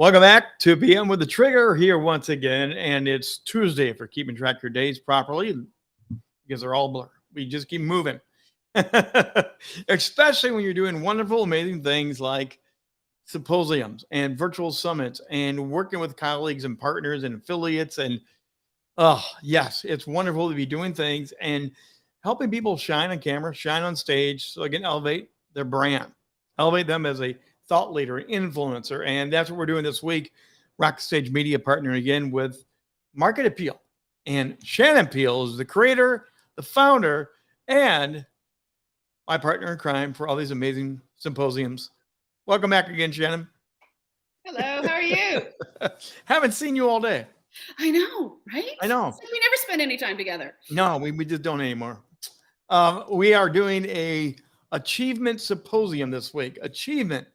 Welcome back to PM with the Trigger here once again. And it's Tuesday for keeping track of your days properly because they're all blur. We just keep moving. Especially when you're doing wonderful, amazing things like symposiums and virtual summits and working with colleagues and partners and affiliates. And oh, yes, it's wonderful to be doing things and helping people shine on camera, shine on stage so they can elevate their brand, elevate them as a thought leader, an influencer. And that's what we're doing this week. Rock Stage Media partnering again with Market Apeel. And Shannon Peel is the creator, the founder, and my partner in crime for all these amazing symposiums. Welcome back again, Shannon. Hello, how are you? Haven't seen you all day. I know, right? I know. It's like we never spend any time together. No, we just don't anymore. We are doing a achievement symposium this week. Achievement.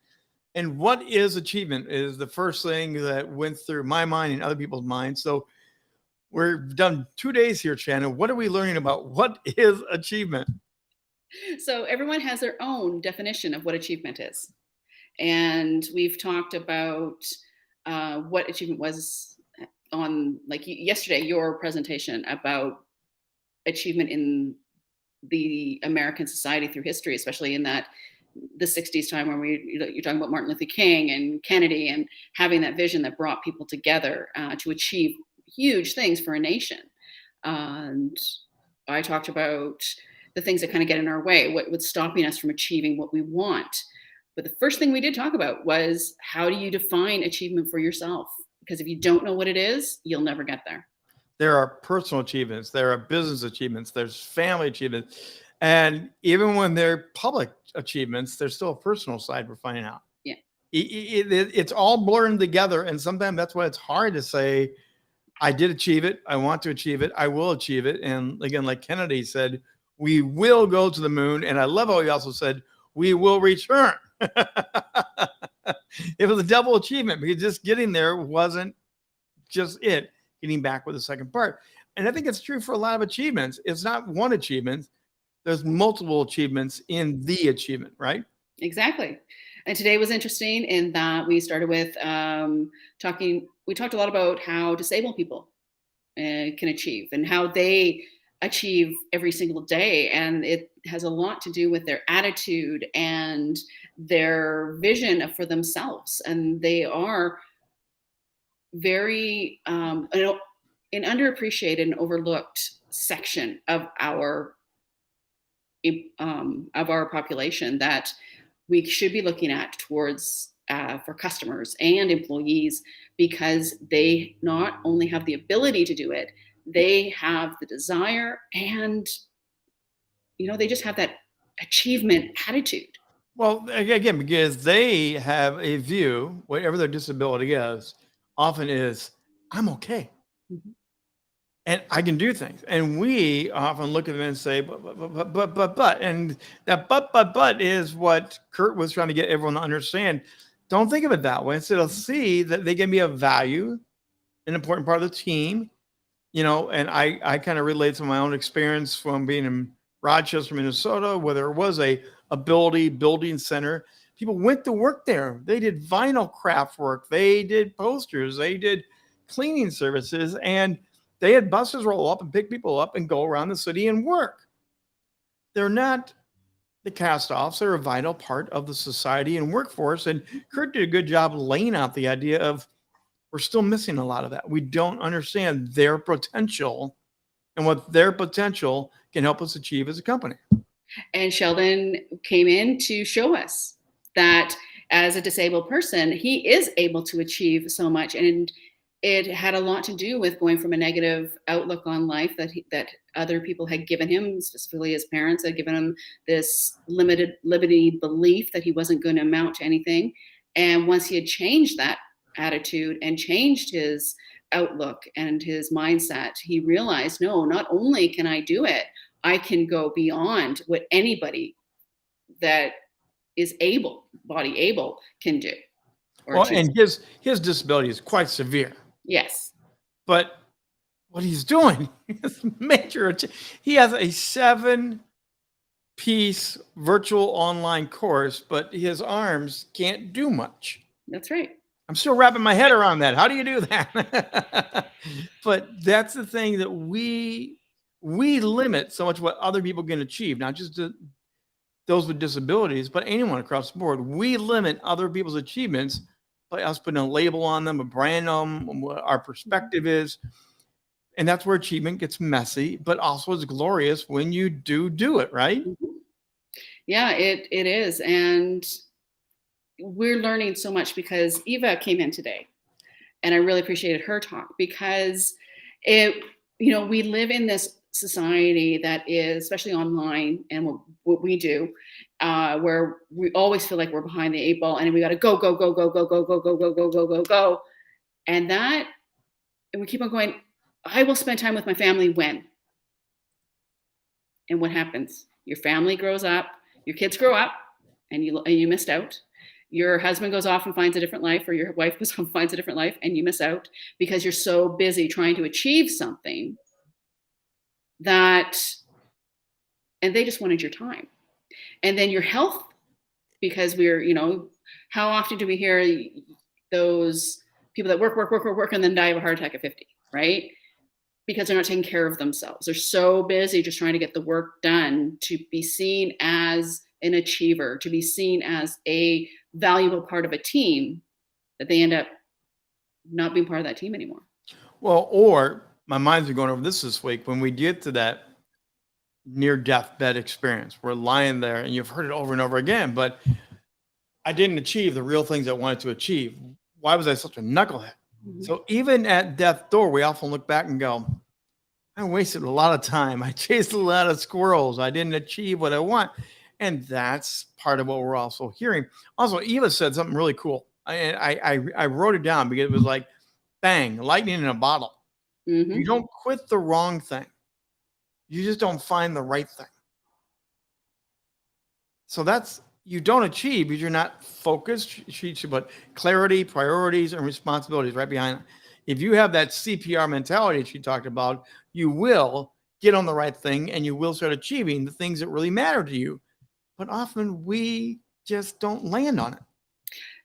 And what is achievement is the first thing that went through my mind and other people's minds. So we've done 2 days here, Shannon. What are we learning about what is achievement? So everyone has their own definition of what achievement is. And we've talked about what achievement was on, like yesterday, your presentation about achievement in the American society through history, especially in that the 60s time when you're talking about Martin Luther King and Kennedy and having that vision that brought people together to achieve huge things for a nation. And I talked about the things that kind of get in our way, what's stopping us from achieving what we want. But the first thing we did talk about was, how do you define achievement for yourself? Because if you don't know what it is, you'll never get there. There are personal achievements, there are business achievements, there's family achievements. And even when they're public achievements, there's still a personal side we're finding out. Yeah. It's all blurring together. And sometimes that's why it's hard to say, I did achieve it. I want to achieve it. I will achieve it. And again, like Kennedy said, we will go to the moon. And I love how he also said, we will return. It was a double achievement because just getting there wasn't just it, getting back with the second part. And I think it's true for a lot of achievements. It's not one achievement. There's multiple achievements in the achievement, right? Exactly. And today was interesting in that we started with we talked a lot about how disabled people can achieve and how they achieve every single day. And it has a lot to do with their attitude and their vision for themselves. And they are very an underappreciated and overlooked section of our population that we should be looking at towards for customers and employees, because they not only have the ability to do it, they have the desire, and they just have that achievement attitude. Well, again, because they have a view, whatever their disability is, often is, I'm okay. Mm-hmm. And I can do things. And we often look at them and say, but. And that but is what Kurt was trying to get everyone to understand. Don't think of it that way. Instead of see that they can be a value, an important part of the team. And I kind of relate to my own experience from being in Rochester, Minnesota, where there was a ability building center. People went to work there. They did vinyl craft work. They did posters. They did cleaning services. And they had buses roll up and pick people up and go around the city and work. They're not the cast-offs. They're a vital part of the society and workforce. And Kurt did a good job laying out the idea of, we're still missing a lot of that. We don't understand their potential and what their potential can help us achieve as a company. And Sheldon came in to show us that as a disabled person, he is able to achieve so much. And it had a lot to do with going from a negative outlook on life that other people had given him, specifically his parents had given him this limited belief that he wasn't going to amount to anything. And once he had changed that attitude and changed his outlook and his mindset, he realized, no, not only can I do it, I can go beyond what anybody that is body able can do. Well, and his disability is quite severe. Yes. But what he's doing is major. He has a 7-piece virtual online course, but his arms can't do much. That's right. I'm still wrapping my head around that. How do you do that? But that's the thing that we limit so much what other people can achieve, not just those with disabilities, but anyone across the board. We limit other people's achievements by us putting a label on them, a brand on them, what our perspective is. And that's where achievement gets messy, but also is glorious when you do it, right? Yeah, it is. And we're learning so much because Eva came in today, and I really appreciated her talk because we live in this society that is, especially online and what we do, where we always feel like we're behind the eight ball and we got to go, go, go, go, go, go, go, go, go, go, go, go, go. And we keep on going, I will spend time with my family when. And what happens? Your family grows up, your kids grow up, and you missed out. Your husband goes off and finds a different life, or your wife goes off and finds a different life, and you miss out because you're so busy trying to achieve something and they just wanted your time. And then your health, because how often do we hear those people that work, and then die of a heart attack at 50, right? Because they're not taking care of themselves. They're so busy just trying to get the work done to be seen as an achiever, to be seen as a valuable part of a team, that they end up not being part of that team anymore. Well, or my mind's been going over this week when we get to that near deathbed experience. We're lying there, and you've heard it over and over again, but I didn't achieve the real things I wanted to achieve. Why was I such a knucklehead? Mm-hmm. So even at death's door, we often look back and go, I wasted a lot of time. I chased a lot of squirrels. I didn't achieve what I want. And that's part of what we're also hearing. Also, Eva said something really cool. I wrote it down because it was like, bang, lightning in a bottle. Mm-hmm. You don't quit the wrong thing. You just don't find the right thing. So you don't achieve because you're not focused. She should put clarity, priorities, and responsibilities right behind it. If you have that CPR mentality she talked about, you will get on the right thing and you will start achieving the things that really matter to you. But often we just don't land on it.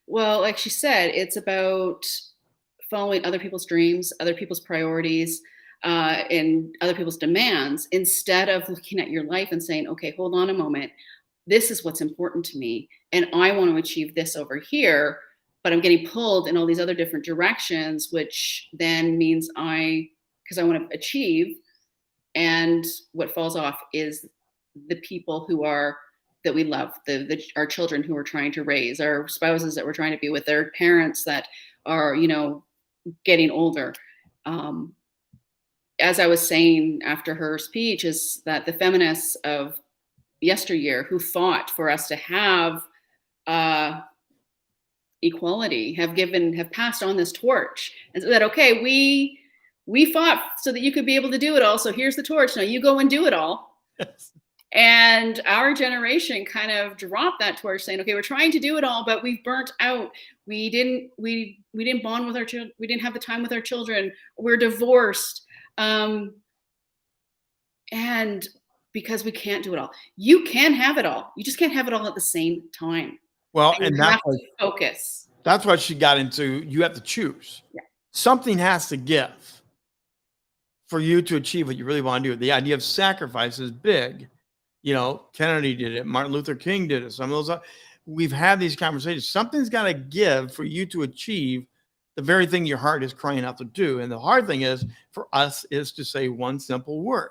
Well, like she said, it's about following other people's dreams, other people's priorities, and other people's demands, instead of looking at your life and saying, okay, hold on a moment. This is what's important to me. And I want to achieve this over here, but I'm getting pulled in all these other different directions, which then means because I want to achieve. And what falls off is the people that we love, our children who we're trying to raise, our spouses that we're trying to be with, their parents that are, getting older. As I was saying after her speech, is that the feminists of yesteryear who fought for us to have equality have passed on this torch and said, okay, we fought so that you could be able to do it all. So here's the torch. Now you go and do it all. Yes. And our generation kind of dropped that torch, saying, okay, we're trying to do it all, but we've burnt out. We didn't bond with our children. We didn't have the time with our children. We're divorced. And because we can't do it all. You can have it all. You just can't have it all at the same time. Well, and you have to focus. That's what she got into. You have to choose. Yeah. Something has to give for you to achieve what you really want to do. The idea of sacrifice is big. Kennedy did it. Martin Luther King did it. Some of those. We've had these conversations. Something's got to give for you to achieve the very thing your heart is crying out to do. And the hard thing for us is to say one simple word.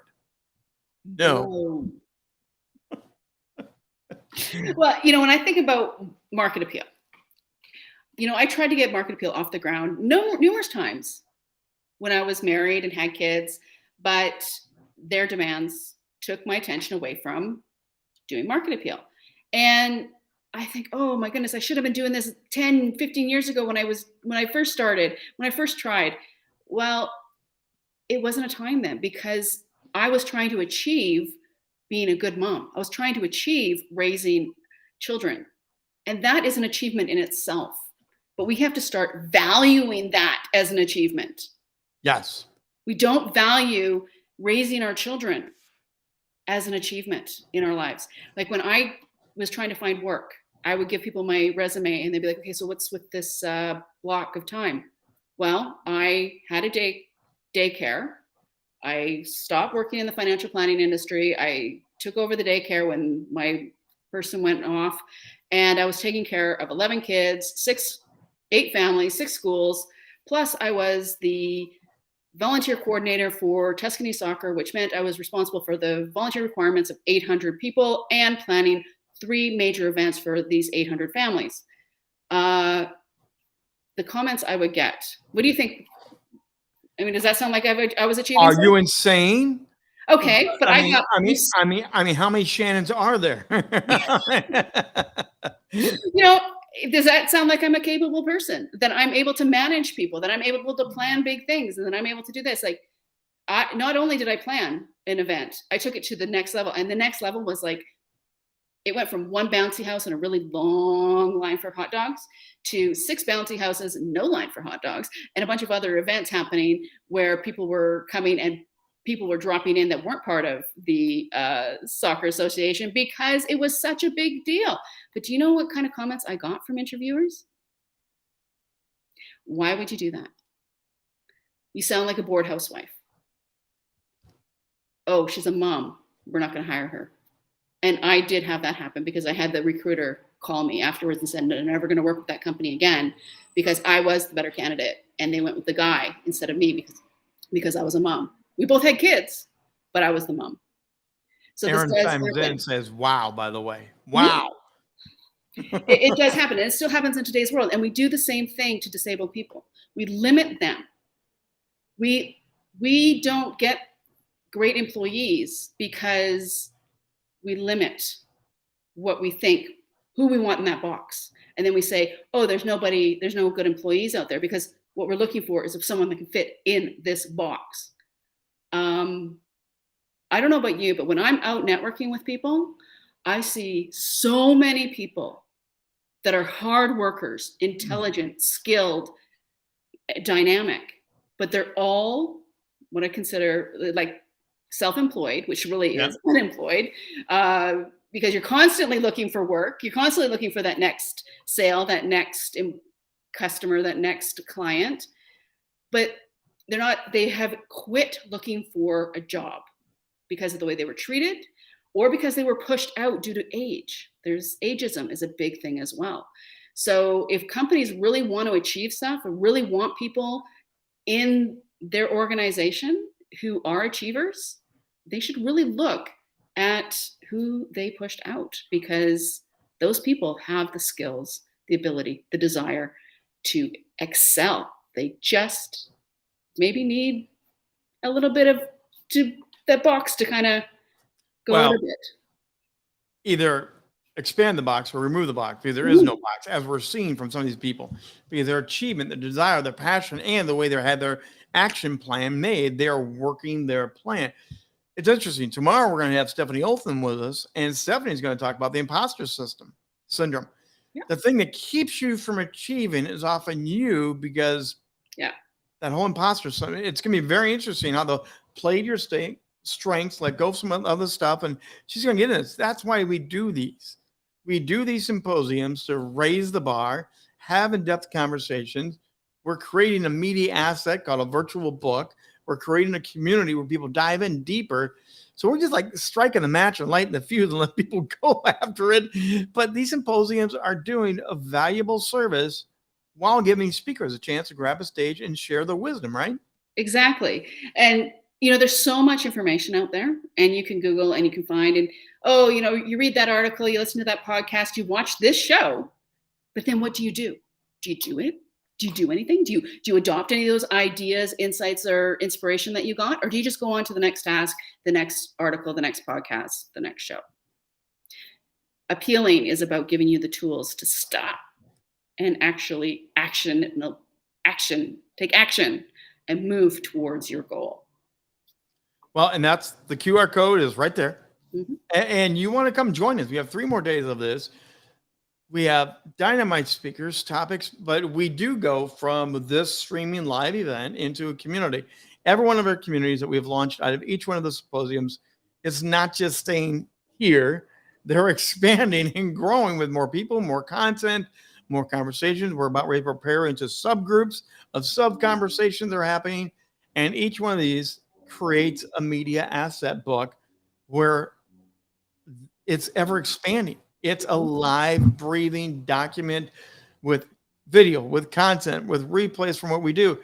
No. Well, when I think about Market Apeel, I tried to get Market Apeel off the ground numerous times when I was married and had kids, but their demands took my attention away from doing Market Apeel. And I think, oh my goodness, I should have been doing this 10, 15 years ago when I first started, when I first tried. Well, it wasn't a time then, because I was trying to achieve being a good mom. I was trying to achieve raising children. And that is an achievement in itself. But we have to start valuing that as an achievement. Yes. We don't value raising our children as an achievement in our lives. Like when I was trying to find work, I would give people my resume and they'd be like, okay, so what's with this block of time? Well, I had a daycare. I stopped working in the financial planning industry. I took over the daycare when my person went off, and I was taking care of 11 kids, 8 families, 6 schools. Plus, I was the volunteer coordinator for Tuscany Soccer, which meant I was responsible for the volunteer requirements of 800 people and planning 3 major events for these 800 families. The comments I would get, what do you think? I mean, does that sound like I was achieving Are something? you insane? Okay, but I mean, got how many Shannons are there? you know, does that sound like I'm a capable person? That I'm able to manage people, that I'm able to plan big things, and that I'm able to do this? Like, not only did I plan an event, I took it to the next level, and the next level was like, it went from 1 bouncy house and a really long line for hot dogs to 6 bouncy houses, no line for hot dogs, and a bunch of other events happening where people were coming and people were dropping in that weren't part of the soccer association because it was such a big deal. But do you know what kind of comments I got from interviewers? Why would you do that? You sound like a bored housewife. Oh, she's a mom. We're not going to hire her. And I did have that happen because I had the recruiter call me afterwards and said, "I'm never going to work with that company again because I was the better candidate." And they went with the guy instead of me because I was a mom. We both had kids, but I was the mom. So Aaron this does chimes in happen. and says, "Wow, by the way, wow." It does happen. And it still happens in today's world. And we do the same thing to disabled people. We limit them. We don't get great employees because we limit what we think, who we want in that box. And then we say, oh, there's no good employees out there because what we're looking for is someone that can fit in this box. I don't know about you, but when I'm out networking with people, I see so many people that are hard workers, intelligent, skilled, dynamic, but they're all what I consider like self-employed, which really is unemployed, because you're constantly looking for work. You're constantly looking for that next sale, that next customer, that next client, but they have quit looking for a job because of the way they were treated or because they were pushed out due to age. Ageism is a big thing as well. So if companies really want to achieve stuff or really want people in their organization who are achievers, they should really look at who they pushed out because those people have the skills, the ability, the desire to excel. They just maybe need a little bit of that box to kind of go out a bit. Either expand the box or remove the box because there is no box, as we're seeing from some of these people, because their achievement, their desire, their passion, and the way they had their action plan made, they are working their plan. It's interesting. Tomorrow we're going to have Stephanie Olthen with us, and Stephanie's going to talk about the imposter syndrome. Yeah. The thing that keeps you from achieving is often you, because that whole imposter syndrome. It's going to be very interesting how they'll play to your strengths, let go of some other stuff, and she's going to get in this. That's why we do these. We do these symposiums to raise the bar, have in-depth conversations. We're creating a media asset called a virtual book. We're creating a community where people dive in deeper. So we're just like striking the match and lighting the fuse and let people go after it. But these symposiums are doing a valuable service while giving speakers a chance to grab a stage and share their wisdom, right? Exactly. And there's so much information out there, and you can Google and you can find, and you read that article, you listen to that podcast, you watch this show, but then what do you do? Do you do it? Do you do anything? Do you adopt any of those ideas, insights, or inspiration that you got? Or do you just go on to the next task, the next article, the next podcast, the next show? Apeeling is about giving you the tools to stop and actually take action and move towards your goal. Well, and that's the QR code is right there. Mm-hmm. And you want to come join us. We have 3 more days of this. We have dynamite speakers, topics, but we do go from this streaming live event into a community. Every one of our communities that we've launched out of each one of the symposiums is not just staying here. they're expanding and growing with more people, more content, more conversations. We're about ready to prepare into subgroups of sub conversations that are happening. And each one of these creates a media asset book where it's ever expanding. It's a live, breathing document with video, with content, with replays from what we do.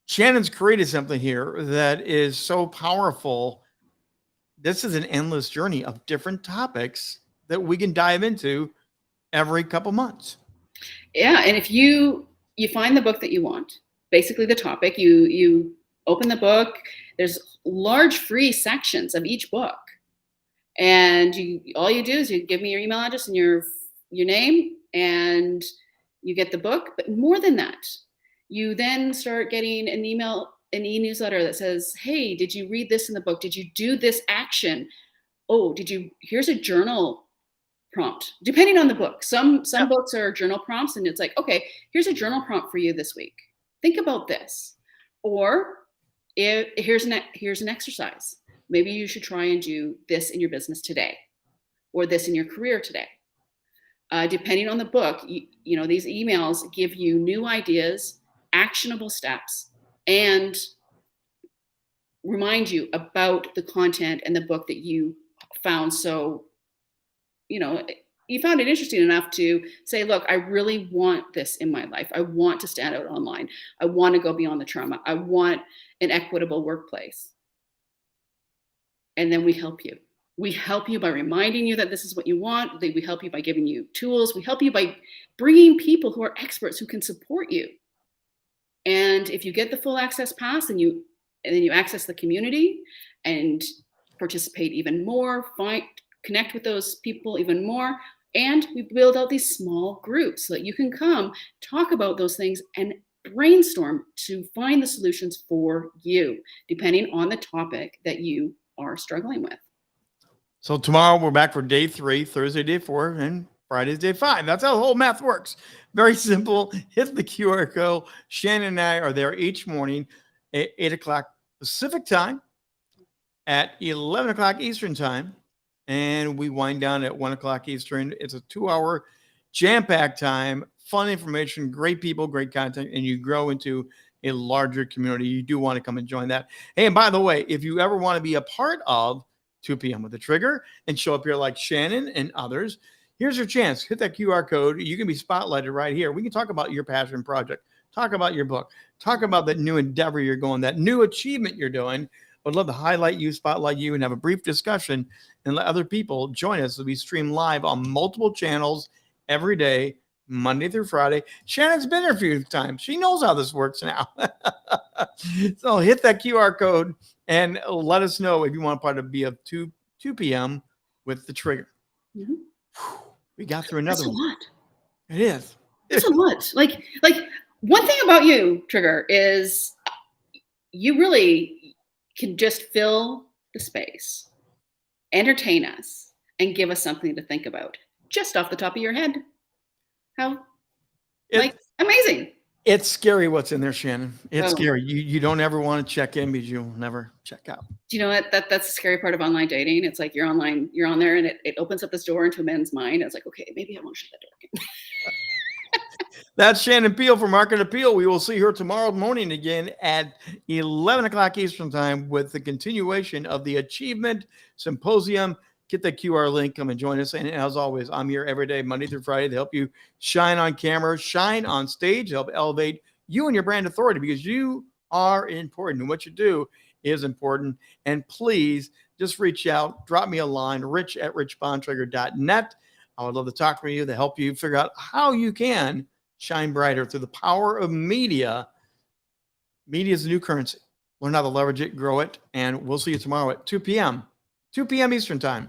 Shannon's created something here that is so powerful. This is an endless journey of different topics that we can dive into every couple months. Yeah, and if you find the book that you want, basically the topic, you open the book. There's large free sections of each book, and all you do is you give me your email address and your name, and you get the book. But more than that, you then start getting an e-newsletter that says, hey, did you read this in the book? Did you do this action? Oh, here's a journal prompt, depending on the book. Some books are journal prompts, and it's like, okay, here's a journal prompt for you this week. Think about this. Or here's an exercise. Maybe you should try and do this in your business today, or this in your career today. Depending on the book, you know, these emails give you new ideas, actionable steps, and remind you about the content and the book that you found. So, you know, you found it interesting enough to say, look, I really want this in my life. I want to stand out online. I want to go beyond the trauma. I want an equitable workplace. And then we help you. We help you by reminding you that this is what you want. We help you by giving you tools. We help you by bringing people who are experts who can support you. And if you get the full access pass and then you access the community and participate even more, connect with those people even more. And we build out these small groups so that you can come talk about those things and brainstorm to find the solutions for you, depending on the topic that you are struggling with. So tomorrow we're back for day 3, Thursday day 4, and Friday's day 5. That's how the whole math works. Very simple. Hit the QR code. Shannon and I are there each morning at 8 o'clock Pacific time, at 11 o'clock Eastern time, and we wind down at 1 o'clock Eastern. It's a 2-hour jam-packed time, fun information, great people, great content, and you grow into a larger community. You do want to come and join that. Hey, and by the way, if you ever want to be a part of 2 p.m. with the Trigger and show up here like Shannon and others, here's your chance. Hit that QR code. You can be spotlighted right here. We can talk about your passion project, talk about your book, talk about that new endeavor you're going, that new achievement you're doing. I'd love to highlight you, spotlight you, and have a brief discussion and let other people join us as we stream live on multiple channels every day, Monday through Friday. Shannon's been here a few times. She knows how this works now. So hit that QR code and let us know if you want part of be of 2 p.m. with the Trigger. Mm-hmm. We got through another one. That's a lot. It is. It's a lot. Like one thing about you, Trigger, is you really can just fill the space, entertain us, and give us something to think about just off the top of your head. How amazing. It's scary what's in there, Shannon. It's scary. You don't ever want to check in because you'll never check out. Do you know what? That's the scary part of online dating. It's like you're on there, and it opens up this door into a man's mind. It's like, okay, maybe I won't shut that door again. That's Shannon Peel from Market Apeel. We will see her tomorrow morning again at 11 o'clock Eastern time with the continuation of the Achievement Symposium. Get that QR link, come and join us. And as always, I'm here every day, Monday through Friday, to help you shine on camera, shine on stage, help elevate you and your brand authority, because you are important and what you do is important. And please just reach out, drop me a line, rich@richbontrager.net. I would love to talk with you to help you figure out how you can shine brighter through the power of media. Media is the new currency. Learn how to leverage it, grow it, and we'll see you tomorrow at 2 p.m. Eastern time.